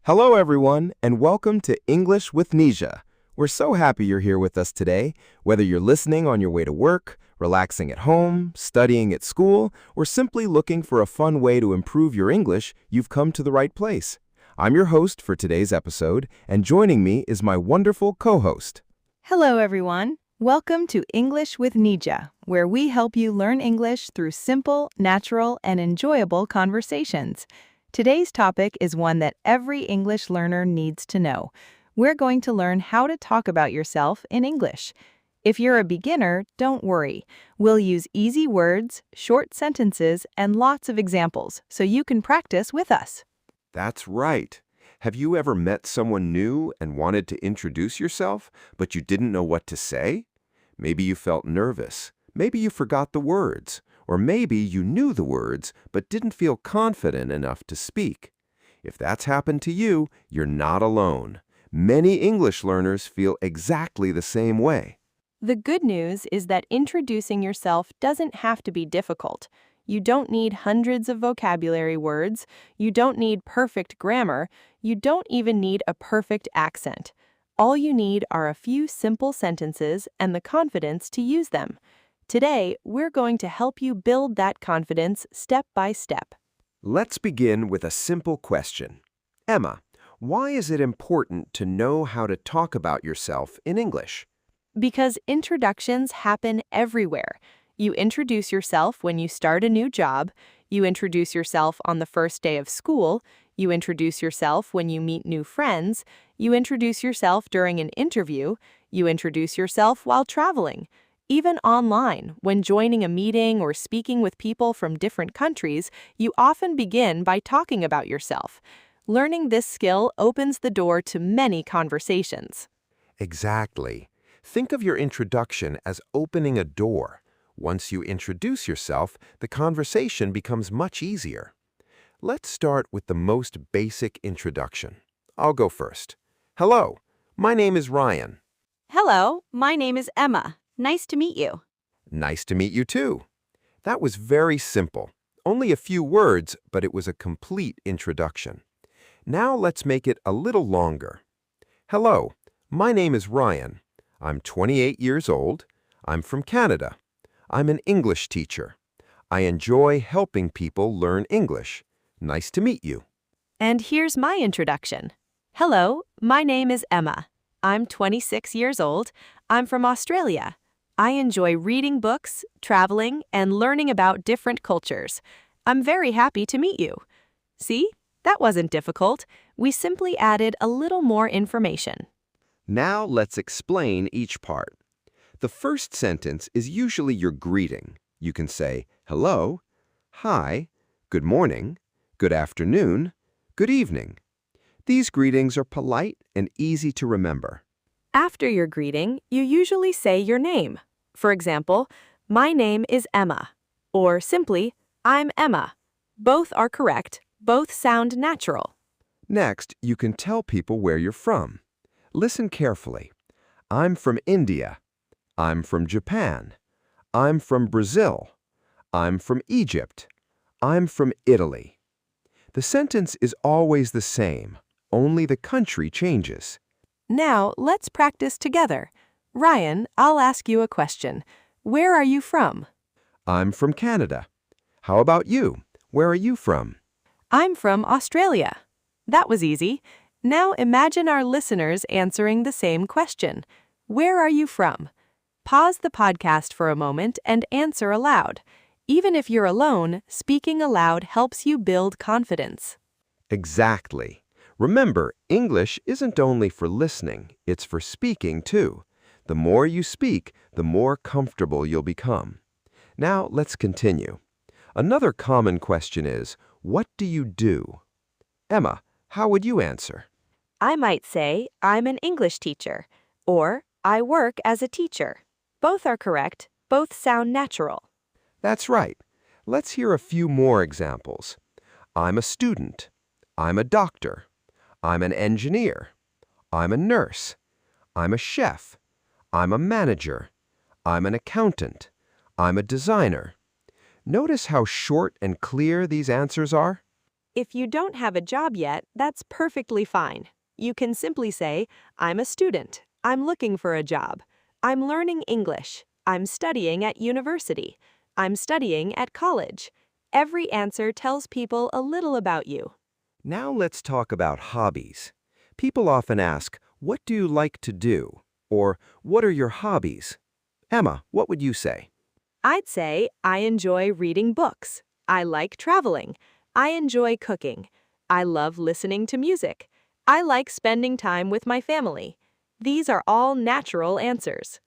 Hello, everyone, and welcome to English with Nisha. We're so happy you're here with us today. Whether you're listening on your way to work, relaxing at home, studying at school, or simply looking for a fun way to improve your English, you've come to the right place. I'm your host for today's episode, and joining me is my wonderful co-host. Hello, everyone. Welcome to English with Nisha, where we help you learn English through simple, natural, and enjoyable conversations. Today's topic is one that every English learner needs to know. We're going to learn how to talk about yourself in English. If you're a beginner, don't worry. We'll use easy words, short sentences, and lots of examples, so you can practice with us. That's right. Have you ever met someone new and wanted to introduce yourself, but you didn't know what to say? Maybe you felt nervous. Maybe you forgot the words. Or maybe you knew the words, but didn't feel confident enough to speak. If that's happened to you, you're not alone. Many English learners feel exactly the same way. The good news is that introducing yourself doesn't have to be difficult. You don't need hundreds of vocabulary words. You don't need perfect grammar. You don't even need a perfect accent. All you need are a few simple sentences and the confidence to use them. Today, we're going to help you build that confidence step by step. Let's begin with a simple question. Emma, why is it important to know how to talk about yourself in English? Because introductions happen everywhere. You introduce yourself when you start a new job. You introduce yourself on the first day of school. You introduce yourself when you meet new friends. You introduce yourself during an interview. You introduce yourself while traveling. Even online, when joining a meeting or speaking with people from different countries, you often begin by talking about yourself. Learning this skill opens the door to many conversations. Exactly. Think of your introduction as opening a door. Once you introduce yourself, the conversation becomes much easier. Let's start with the most basic introduction. I'll go first. Hello, my name is Ryan. Hello, my name is Emma. Nice to meet you. Nice to meet you too. That was very simple. Only a few words, but it was a complete introduction. Now let's make it a little longer. Hello, my name is Ryan. I'm 28 years old. I'm from Canada. I'm an English teacher. I enjoy helping people learn English. Nice to meet you. And here's my introduction. Hello, my name is Emma. I'm 26 years old. I'm from Australia. I enjoy reading books, traveling, and learning about different cultures. I'm very happy to meet you. See? That wasn't difficult. We simply added a little more information. Now let's explain each part. The first sentence is usually your greeting. You can say hello, hi, good morning, good afternoon, good evening. These greetings are polite and easy to remember. After your greeting, you usually say your name. For example, my name is Emma, or simply, I'm Emma. Both are correct. Both sound natural. Next, you can tell people where you're from. Listen carefully. I'm from India. I'm from Japan. I'm from Brazil. I'm from Egypt. I'm from Italy. The sentence is always the same, only the country changes. Now, let's practice together. Ryan, I'll ask you a question. Where are you from? I'm from Canada. How about you? Where are you from? I'm from Australia. That was easy. Now imagine our listeners answering the same question. Where are you from? Pause the podcast for a moment and answer aloud. Even if you're alone, speaking aloud helps you build confidence. Exactly. Remember, English isn't only for listening, it's for speaking too. The more you speak, the more comfortable you'll become. Now let's continue. Another common question is, what do you do? Emma, how would you answer? I might say, I'm an English teacher, or I work as a teacher. Both are correct. Both sound natural. That's right. Let's hear a few more examples. I'm a student. I'm a doctor. I'm an engineer. I'm a nurse. I'm a chef. I'm a manager. I'm an accountant. I'm a designer. Notice how short and clear these answers are? If you don't have a job yet, that's perfectly fine. You can simply say, I'm a student. I'm looking for a job. I'm learning English. I'm studying at university. I'm studying at college. Every answer tells people a little about you. Now let's talk about hobbies. People often ask, what do you like to do? Or, what are your hobbies? Emma, what would you say? I'd say I enjoy reading books. I like traveling. I enjoy cooking. I love listening to music. I like spending time with my family. These are all natural answers.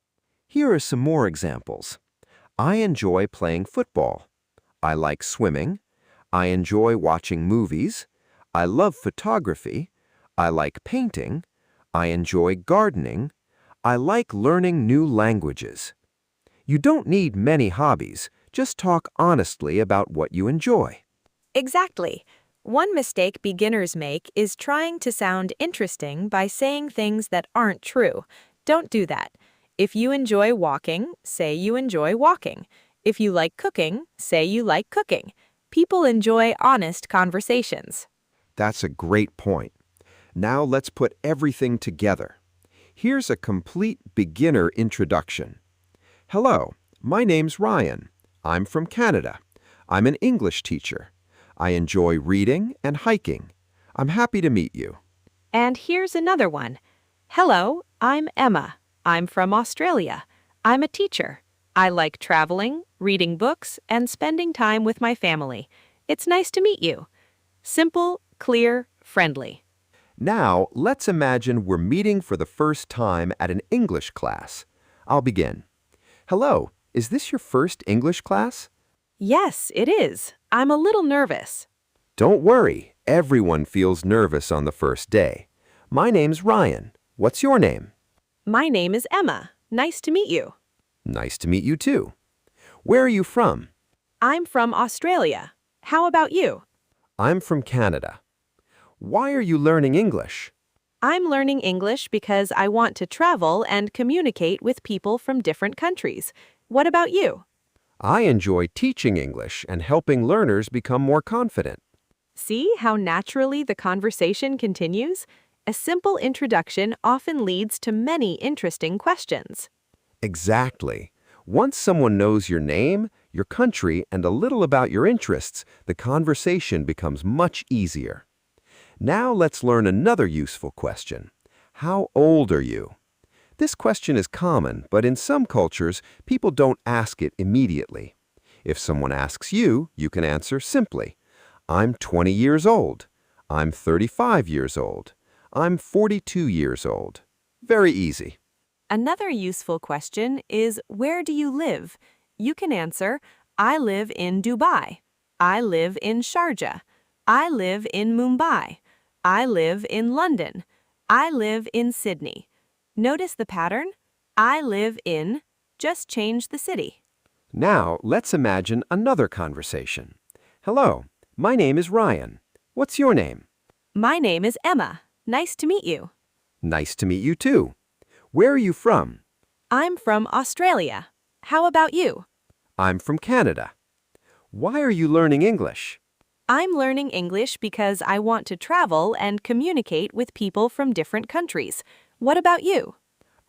Here are some more examples. I enjoy playing football. I like swimming. I enjoy watching movies. I love photography. I like painting. I enjoy gardening. I like learning new languages. You don't need many hobbies. Just talk honestly about what you enjoy. Exactly. One mistake beginners make is trying to sound interesting by saying things that aren't true. Don't do that. If you enjoy walking, say you enjoy walking. If you like cooking, say you like cooking. People enjoy honest conversations. That's a great point. Now let's put everything together. Here's a complete beginner introduction. Hello, my name's Ryan. I'm from Canada. I'm an English teacher. I enjoy reading and hiking. I'm happy to meet you. And here's another one. Hello, I'm Emma. I'm from Australia. I'm a teacher. I like traveling, reading books, and spending time with my family. It's nice to meet you. Simple, clear, friendly. Now, let's imagine we're meeting for the first time at an English class. I'll begin. Hello, is this your first English class? Yes, it is. I'm a little nervous. Don't worry, everyone feels nervous on the first day. My name's Ryan. What's your name? My name is Emma. Nice to meet you. Nice to meet you too. Where are you from? I'm from Australia. How about you? I'm from Canada. Why are you learning English? I'm learning English because I want to travel and communicate with people from different countries. What about you? I enjoy teaching English and helping learners become more confident. See how naturally the conversation continues? A simple introduction often leads to many interesting questions. Exactly. Once someone knows your name, your country, and a little about your interests, the conversation becomes much easier. Now let's learn another useful question. How old are you? This question is common, but in some cultures, people don't ask it immediately. If someone asks you, you can answer simply. I'm 20 years old. I'm 35 years old. I'm 42 years old. Very easy. Another useful question is, where do you live? You can answer, I live in Dubai. I live in Sharjah. I live in Mumbai. I live in London. I live in Sydney. Notice the pattern? I live in, just change the city. Now, let's imagine another conversation. Hello, my name is Ryan. What's your name? My name is Emma. Nice to meet you. Nice to meet you too. Where are you from? I'm from Australia. How about you? I'm from Canada. Why are you learning English? I'm learning English because I want to travel and communicate with people from different countries. What about you?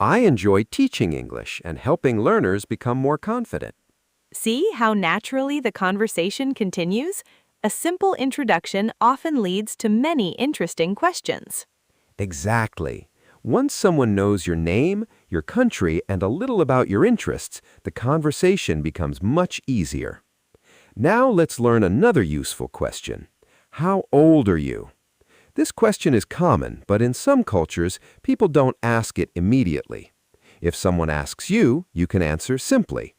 I enjoy teaching English and helping learners become more confident. See how naturally the conversation continues? A simple introduction often leads to many interesting questions. Exactly. Once someone knows your name, your country, and a little about your interests, the conversation becomes much easier. Now let's learn another useful question. How old are you? This question is common, but in some cultures, people don't ask it immediately. If someone asks you, you can answer simply.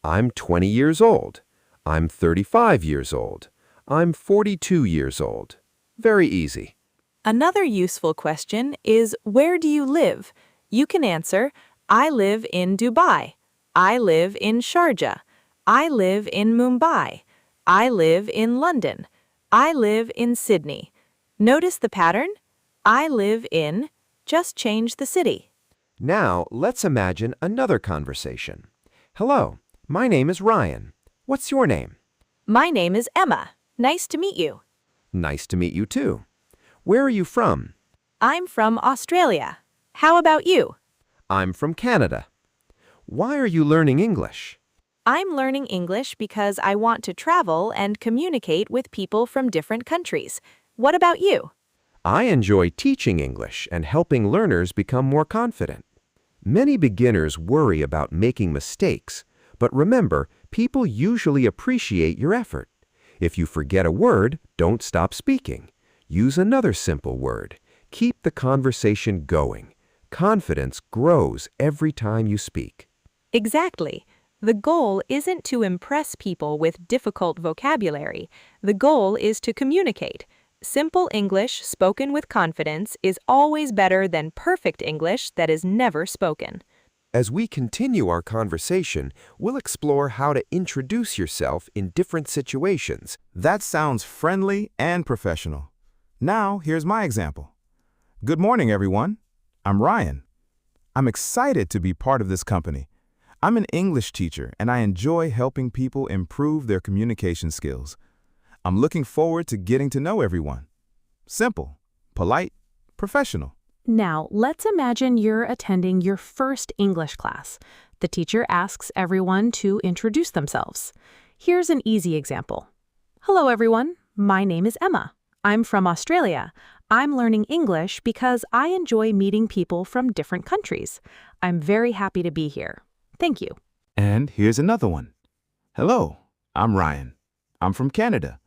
I'm 20 years old. I'm 35 years old. I'm 42 years old. Very easy. Another useful question is, where do you live? You can answer, I live in Dubai. I live in Sharjah. I live in Mumbai. I live in London. I live in Sydney. Notice the pattern? I live in, just change the city. Now, let's imagine another conversation. Hello, my name is Ryan. What's your name? My name is Emma. Nice to meet you. Nice to meet you too. Where are you from? I'm from Australia. How about you? I'm from Canada. Why are you learning English? I'm learning English because I want to travel and communicate with people from different countries. What about you? I enjoy teaching English and helping learners become more confident. Many beginners worry about making mistakes, but remember, people usually appreciate your effort. If you forget a word, don't stop speaking. Use another simple word. Keep the conversation going. Confidence grows every time you speak. Exactly. The goal isn't to impress people with difficult vocabulary. The goal is to communicate. Simple English spoken with confidence is always better than perfect English that is never spoken. As we continue our conversation, we'll explore how to introduce yourself in different situations. That sounds friendly and professional. Now, here's my example. Good morning, everyone. I'm Ryan. I'm excited to be part of this company. I'm an English teacher, and I enjoy helping people improve their communication skills. I'm looking forward to getting to know everyone. Simple, polite, professional. Now, let's imagine you're attending your first English class. The teacher asks everyone to introduce themselves. Here's an easy example. Hello, everyone. My name is Emma. I'm from Australia. I'm learning English because I enjoy meeting people from different countries. I'm very happy to be here. Thank you. And here's another one. Hello, I'm Ryan. I'm from Canada.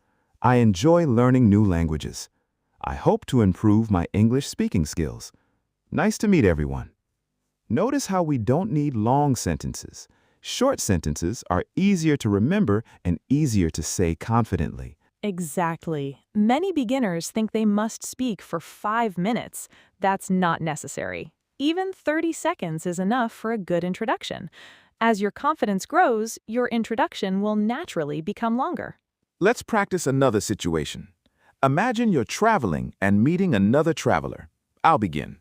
I enjoy learning new languages. I hope to improve my English speaking skills. Nice to meet everyone. Notice how we don't need long sentences. Short sentences are easier to remember and easier to say confidently. Exactly. Many beginners think they must speak for 5 minutes. That's not necessary. Even 30 seconds is enough for a good introduction. As your confidence grows, your introduction will naturally become longer. Let's practice another situation. Imagine you're traveling and meeting another traveler. I'll begin.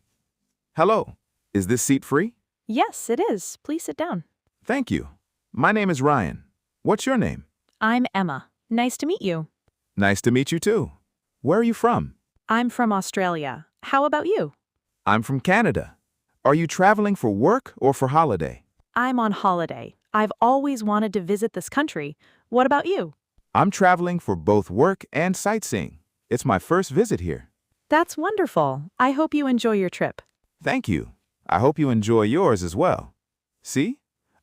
Hello, is this seat free? Yes, it is. Please sit down. Thank you. My name is Ryan. What's your name? I'm Emma. Nice to meet you. Nice to meet you too. Where are you from? I'm from Australia. How about you? I'm from Canada. Are you traveling for work or for holiday? I'm on holiday. I've always wanted to visit this country. What about you? I'm traveling for both work and sightseeing. It's my first visit here. That's wonderful. I hope you enjoy your trip. Thank you. I hope you enjoy yours as well. See?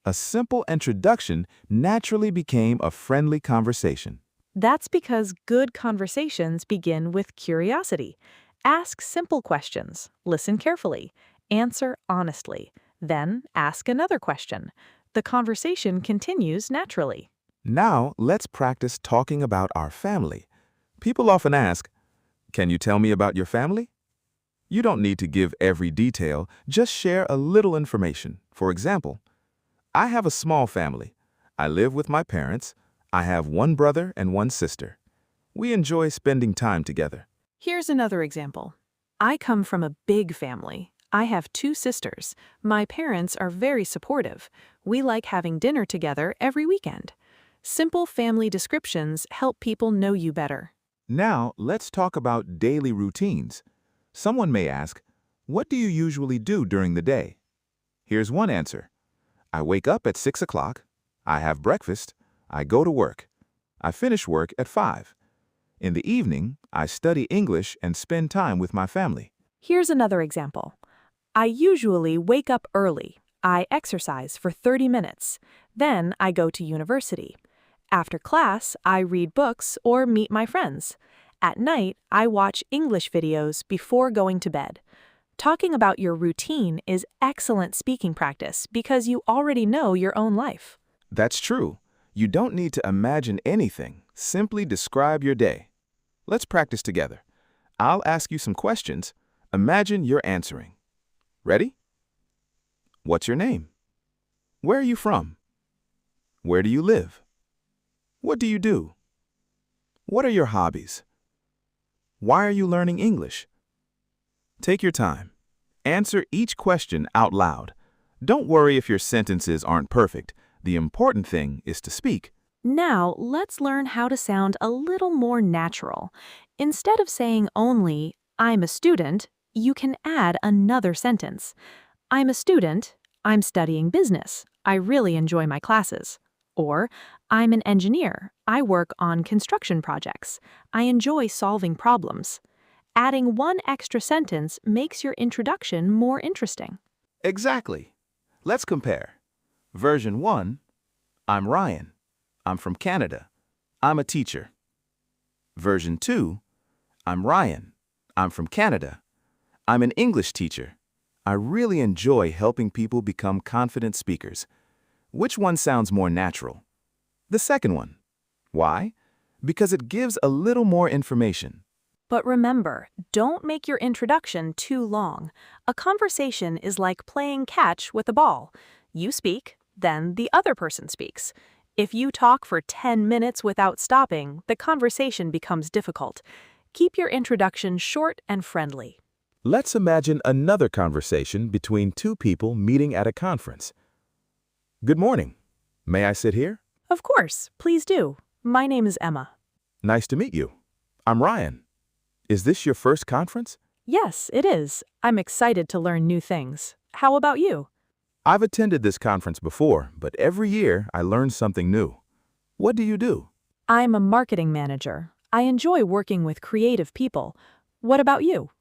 A simple introduction naturally became a friendly conversation. That's because good conversations begin with curiosity. Ask simple questions, listen carefully, answer honestly, then ask another question. The conversation continues naturally. Now, let's practice talking about our family. People often ask, "Can you tell me about your family?" You don't need to give every detail, just share a little information. For example, I have a small family. I live with my parents. I have one brother and one sister. We enjoy spending time together. Here's another example. I come from a big family. I have 2 sisters. My parents are very supportive. We like having dinner together every weekend. Simple family descriptions help people know you better. Now, let's talk about daily routines. Someone may ask, what do you usually do during the day? Here's one answer. I wake up at 6 o'clock. I have breakfast. I go to work. I finish work at 5. In the evening, I study English and spend time with my family. Here's another example. I usually wake up early. I exercise for 30 minutes. Then I go to university. After class, I read books or meet my friends. At night, I watch English videos before going to bed. Talking about your routine is excellent speaking practice because you already know your own life. That's true. You don't need to imagine anything. Simply describe your day. Let's practice together. I'll ask you some questions. Imagine you're answering. Ready? What's your name? Where are you from? Where do you live? What do you do? What are your hobbies? Why are you learning English? Take your time. Answer each question out loud. Don't worry if your sentences aren't perfect. The important thing is to speak. Now, let's learn how to sound a little more natural. Instead of saying only, I'm a student, you can add another sentence. I'm a student, I'm studying business, I really enjoy my classes. Or, I'm an engineer, I work on construction projects, I enjoy solving problems. Adding one extra sentence makes your introduction more interesting. Exactly. Let's compare. Version 1, I'm Ryan. I'm from Canada. I'm a teacher. Version 2, I'm Ryan. I'm from Canada. I'm an English teacher. I really enjoy helping people become confident speakers. Which one sounds more natural? The second one. Why? Because it gives a little more information. But remember, don't make your introduction too long. A conversation is like playing catch with a ball. You speak, then the other person speaks. If you talk for 10 minutes without stopping, the conversation becomes difficult. Keep your introduction short and friendly. Let's imagine another conversation between two people meeting at a conference. Good morning. May I sit here? Of course, please do. My name is Emma. Nice to meet you. I'm Ryan. Is this your first conference? Yes, it is. I'm excited to learn new things. How about you? I've attended this conference before, but every year I learn something new. What do you do? I'm a marketing manager. I enjoy working with creative people. What about you?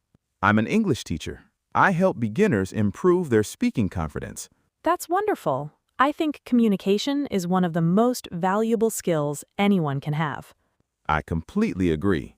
I'm an English teacher. I help beginners improve their speaking confidence. That's wonderful. I think communication is one of the most valuable skills anyone can have. I completely agree.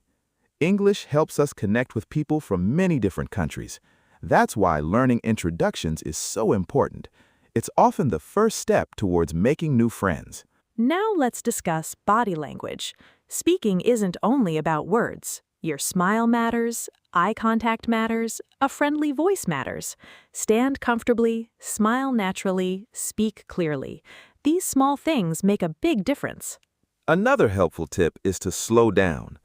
English helps us connect with people from many different countries. That's why learning introductions is so important. It's often the first step towards making new friends. Now let's discuss body language. Speaking isn't only about words. Your smile matters, eye contact matters, a friendly voice matters. Stand comfortably, smile naturally, speak clearly. These small things make a big difference. Another helpful tip is to slow down.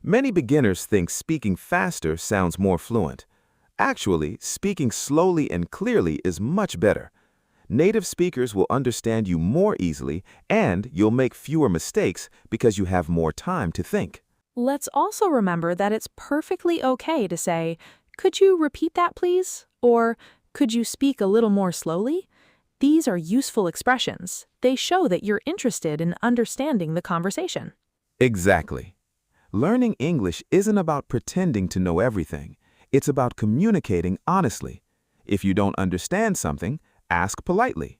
Many beginners think speaking faster sounds more fluent. Actually, speaking slowly and clearly is much better. Native speakers will understand you more easily, and you'll make fewer mistakes because you have more time to think. Let's also remember that it's perfectly okay to say, "Could you repeat that, please?" Or, "Could you speak a little more slowly?" These are useful expressions. They show that you're interested in understanding the conversation. Exactly. Learning English isn't about pretending to know everything. It's about communicating honestly. If you don't understand something, ask politely.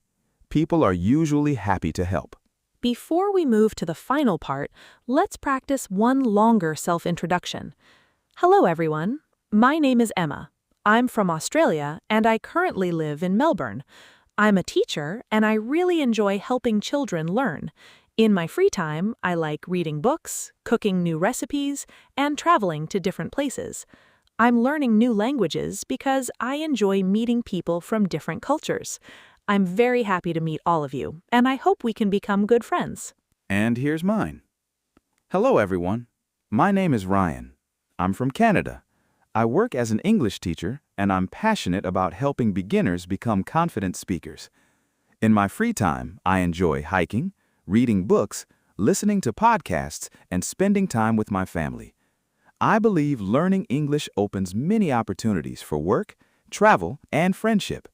People are usually happy to help. Before we move to the final part, let's practice one longer self-introduction. Hello, everyone. My name is Emma. I'm from Australia, and I currently live in Melbourne. I'm a teacher, and I really enjoy helping children learn. In my free time, I like reading books, cooking new recipes, and traveling to different places. I'm learning new languages because I enjoy meeting people from different cultures. I'm very happy to meet all of you, and I hope we can become good friends. And here's mine. Hello, everyone. My name is Ryan. I'm from Canada. I work as an English teacher, and I'm passionate about helping beginners become confident speakers. In my free time, I enjoy hiking, reading books, listening to podcasts, and spending time with my family. I believe learning English opens many opportunities for work, travel, and friendship.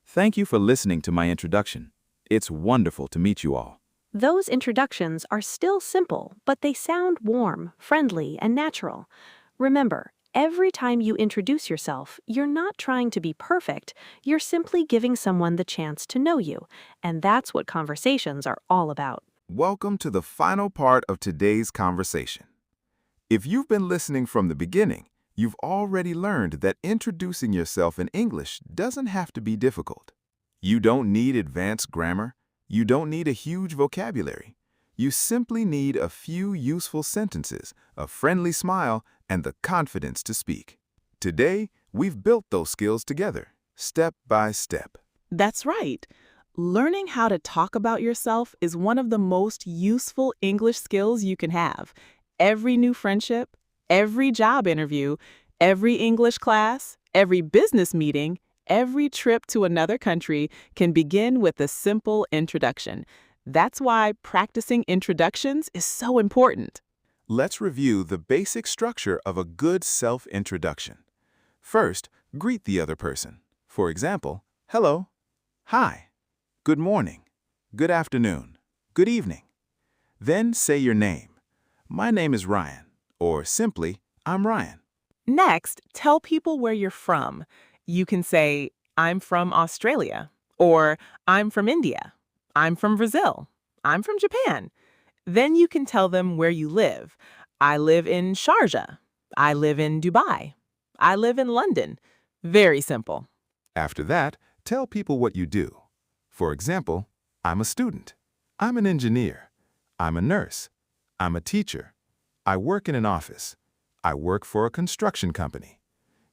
Thank you for listening to my introduction. It's wonderful to meet you all. Those introductions are still simple, but they sound warm, friendly, and natural. Remember, every time you introduce yourself, you're not trying to be perfect, you're simply giving someone the chance to know you, and that's what conversations are all about. Welcome to the final part of today's conversation. If you've been listening from the beginning, you've already learned that introducing yourself in English doesn't have to be difficult. You don't need advanced grammar. You don't need a huge vocabulary. You simply need a few useful sentences, a friendly smile, and the confidence to speak. Today, we've built those skills together, step by step. That's right. Learning how to talk about yourself is one of the most useful English skills you can have. Every new friendship, every job interview, every English class, every business meeting, every trip to another country can begin with a simple introduction. That's why practicing introductions is so important. Let's review the basic structure of a good self-introduction. First, greet the other person. For example, hello, hi, good morning, good afternoon, good evening. Then say your name. My name is Ryan, or simply, I'm Ryan. Next, tell people where you're from. You can say, I'm from Australia, or I'm from India, I'm from Brazil, I'm from Japan. Then you can tell them where you live. I live in Sharjah. I live in Dubai. I live in London. Very simple. After that, tell people what you do. For example, I'm a student. I'm an engineer. I'm a nurse. I'm a teacher. I work in an office. I work for a construction company.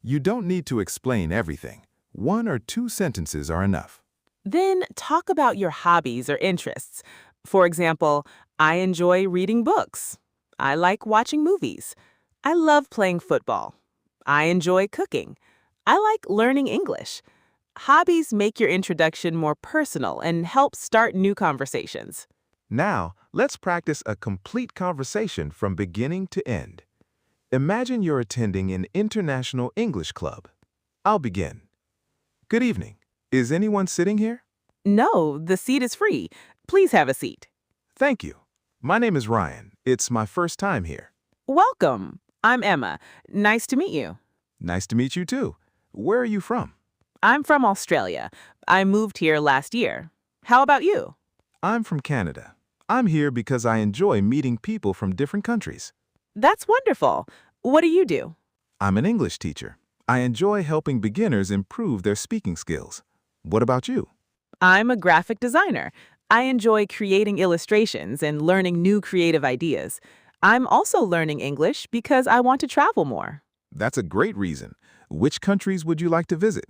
You don't need to explain everything. 1 or 2 sentences are enough. Then talk about your hobbies or interests. For example, I enjoy reading books. I like watching movies. I love playing football. I enjoy cooking. I like learning English. Hobbies make your introduction more personal and help start new conversations. Now, let's practice a complete conversation from beginning to end. Imagine you're attending an international English club. I'll begin. Good evening. Is anyone sitting here? No, the seat is free. Please have a seat. Thank you. My name is Ryan. It's my first time here. Welcome. I'm Emma. Nice to meet you. Nice to meet you too. Where are you from? I'm from Australia. I moved here last year. How about you? I'm from Canada. I'm here because I enjoy meeting people from different countries. That's wonderful. What do you do? I'm an English teacher. I enjoy helping beginners improve their speaking skills. What about you? I'm a graphic designer. I enjoy creating illustrations and learning new creative ideas. I'm also learning English because I want to travel more. That's a great reason. Which countries would you like to visit?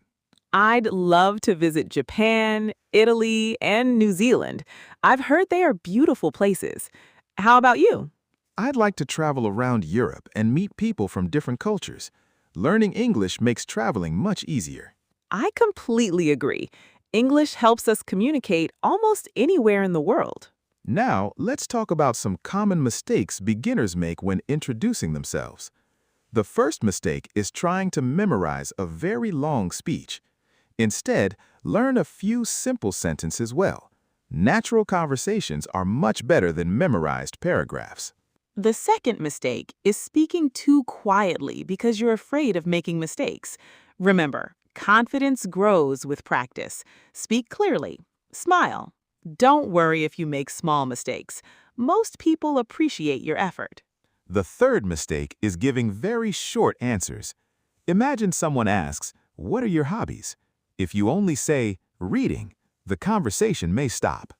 I'd love to visit Japan, Italy, and New Zealand. I've heard they are beautiful places. How about you? I'd like to travel around Europe and meet people from different cultures. Learning English makes traveling much easier. I completely agree. English helps us communicate almost anywhere in the world. Now, let's talk about some common mistakes beginners make when introducing themselves. The first mistake is trying to memorize a very long speech. Instead, learn a few simple sentences well. Natural conversations are much better than memorized paragraphs. The second mistake is speaking too quietly because you're afraid of making mistakes. Remember, confidence grows with practice. Speak clearly. Smile. Don't worry if you make small mistakes. Most people appreciate your effort. The third mistake is giving very short answers. Imagine someone asks, "What are your hobbies?" If you only say, "reading," the conversation may stop.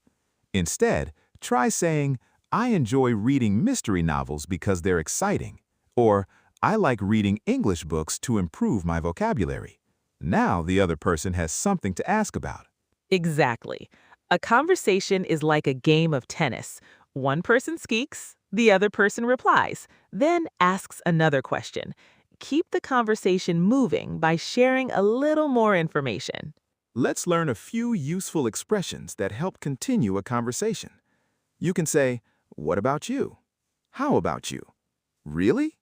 Instead, try saying, "I enjoy reading mystery novels because they're exciting," or "I like reading English books to improve my vocabulary." Now the other person has something to ask about. Exactly. A conversation is like a game of tennis. One person speaks, the other person replies, then asks another question. Keep the conversation moving by sharing a little more information. Let's learn a few useful expressions that help continue a conversation. You can say, "What about you?" "How about you?" "Really?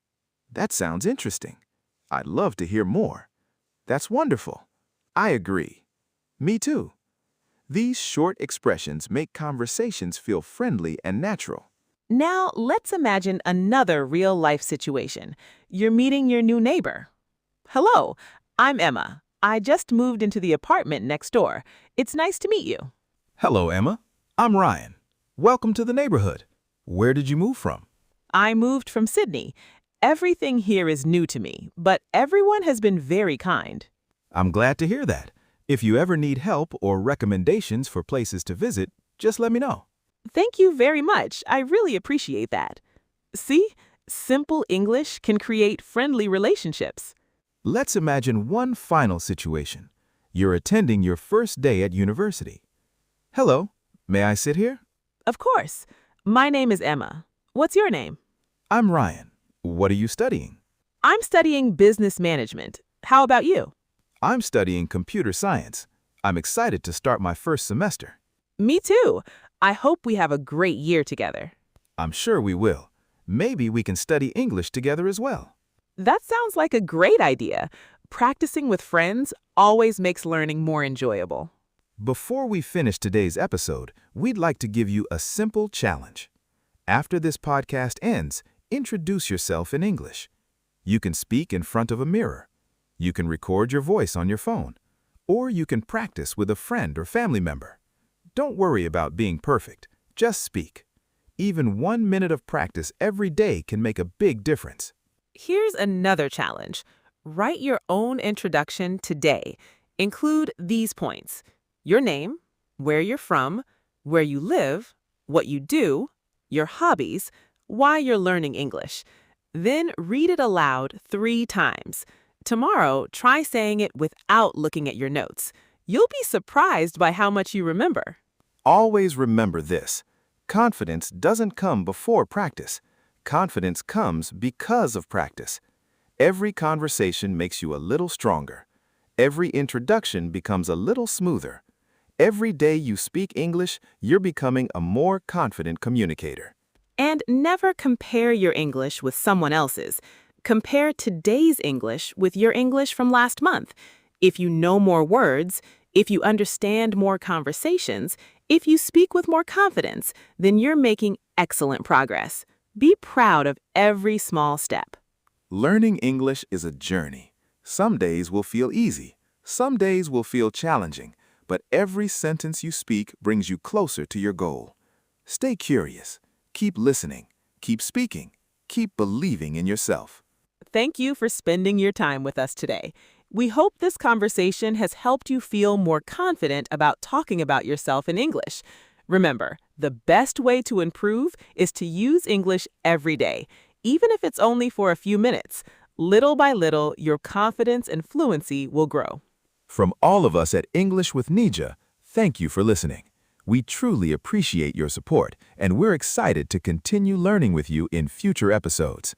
That sounds interesting. I'd love to hear more." "That's wonderful. I agree." "Me too." These short expressions make conversations feel friendly and natural. Now, let's imagine another real-life situation. You're meeting your new neighbor. Hello, I'm Emma. I just moved into the apartment next door. It's nice to meet you. Hello, Emma. I'm Ryan. Welcome to the neighborhood. Where did you move from? I moved from Sydney. Everything here is new to me, but everyone has been very kind. I'm glad to hear that. If you ever need help or recommendations for places to visit, just let me know. Thank you very much. I really appreciate that. See, simple English can create friendly relationships. Let's imagine one final situation. You're attending your first day at university. Hello, may I sit here? Of course. My name is Emma. What's your name? I'm Ryan. What are you studying? I'm studying business management. How about you? I'm studying computer science. I'm excited to start my first semester. Me too. I hope we have a great year together. I'm sure we will. Maybe we can study English together as well. That sounds like a great idea. Practicing with friends always makes learning more enjoyable. Before we finish today's episode, we'd like to give you a simple challenge. After this podcast ends, introduce yourself in English. You can speak in front of a mirror. You can record your voice on your phone. Or you can practice with a friend or family member. Don't worry about being perfect. Just speak. Even 1 minute of practice every day can make a big difference. Here's another challenge. Write your own introduction today. Include these points: your name, where you're from, where you live, what you do, your hobbies, why you're learning English. Then read it aloud 3 times. Tomorrow, try saying it without looking at your notes. You'll be surprised by how much you remember. Always remember this. Confidence doesn't come before practice. Confidence comes because of practice. Every conversation makes you a little stronger. Every introduction becomes a little smoother. Every day you speak English, you're becoming a more confident communicator. And never compare your English with someone else's. Compare today's English with your English from last month. If you know more words, if you understand more conversations, if you speak with more confidence, then you're making excellent progress. Be proud of every small step. Learning English is a journey. Some days will feel easy. Some days will feel challenging. But every sentence you speak brings you closer to your goal. Stay curious. Keep listening. Keep speaking. Keep believing in yourself. Thank you for spending your time with us today. We hope this conversation has helped you feel more confident about talking about yourself in English. Remember, the best way to improve is to use English every day, even if it's only for a few minutes. Little by little, your confidence and fluency will grow. From all of us at English with Nija, thank you for listening. We truly appreciate your support, and we're excited to continue learning with you in future episodes.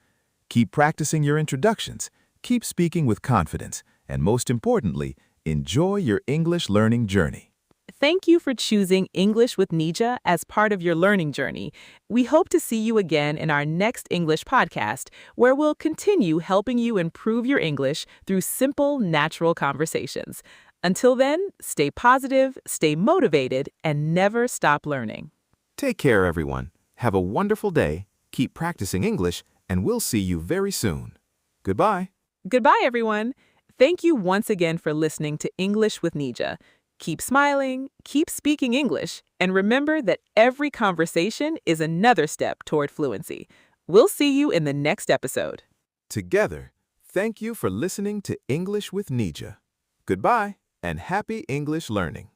Keep practicing your introductions, keep speaking with confidence, and most importantly, enjoy your English learning journey. Thank you for choosing English with Nija as part of your learning journey. We hope to see you again in our next English podcast, where we'll continue helping you improve your English through simple, natural conversations. Until then, stay positive, stay motivated, and never stop learning. Take care, everyone. Have a wonderful day, keep practicing English, and we'll see you very soon. Goodbye. Goodbye, everyone. Thank you once again for listening to English with Nija. Keep smiling, keep speaking English, and remember that every conversation is another step toward fluency. We'll see you in the next episode. Together, thank you for listening to English with Nija. Goodbye, and happy English learning.